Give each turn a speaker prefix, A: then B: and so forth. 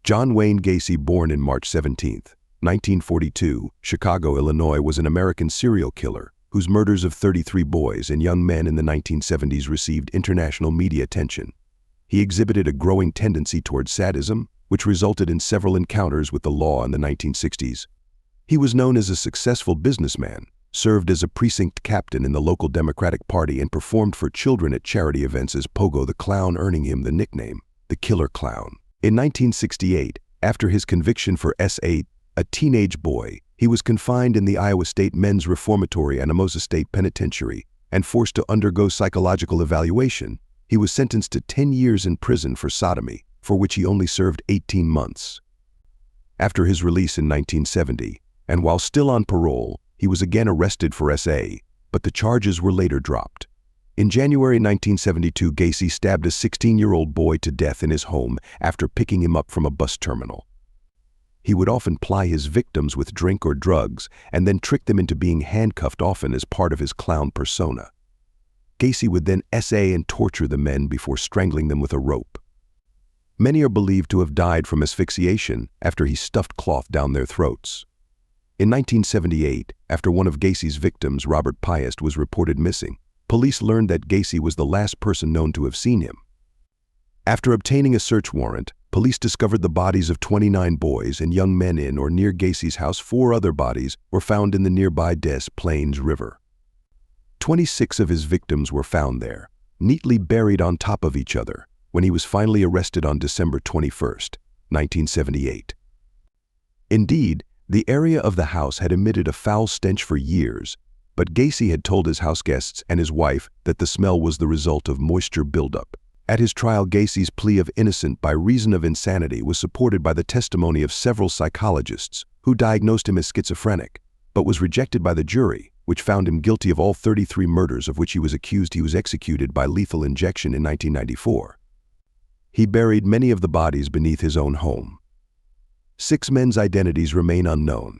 A: John Wayne Gacy, born in March 17, 1942, Chicago, Illinois, was an American serial killer whose murders of 33 boys and young men in the 1970s received international media attention. He exhibited a growing tendency towards sadism, which resulted in several encounters with the law in the 1960s. He was known as a successful businessman, served as a precinct captain in the local Democratic Party, and performed for children at charity events as Pogo the Clown, earning him the nickname, the Killer Clown. In 1968, after his conviction for S.A., a teenage boy, he was confined in the Iowa State Men's Reformatory and Amosa State Penitentiary and forced to undergo psychological evaluation. He was sentenced to 10 years in prison for sodomy, for which he only served 18 months. After his release in 1970, and while still on parole, he was again arrested for S.A., but the charges were later dropped. In January 1972, Gacy stabbed a 16-year-old boy to death in his home after picking him up from a bus terminal. He would often ply his victims with drink or drugs and then trick them into being handcuffed, often as part of his clown persona. Gacy would then essay and torture the men before strangling them with a rope. Many are believed to have died from asphyxiation after he stuffed cloth down their throats. In 1978, after one of Gacy's victims, Robert Piest, was reported missing, police learned that Gacy was the last person known to have seen him. After obtaining a search warrant, police discovered the bodies of 29 boys and young men in or near Gacy's house. 4 other bodies were found in the nearby Des Plaines River. 26 of his victims were found there, neatly buried on top of each other, when he was finally arrested on December 21, 1978. Indeed, the area of the house had emitted a foul stench for years, but Gacy had told his houseguests and his wife that the smell was the result of moisture buildup. At his trial, Gacy's plea of innocent by reason of insanity was supported by the testimony of several psychologists who diagnosed him as schizophrenic, but was rejected by the jury, which found him guilty of all 33 murders of which he was accused. He was executed by lethal injection in 1994. He buried many of the bodies beneath his own home. 6 men's identities remain unknown.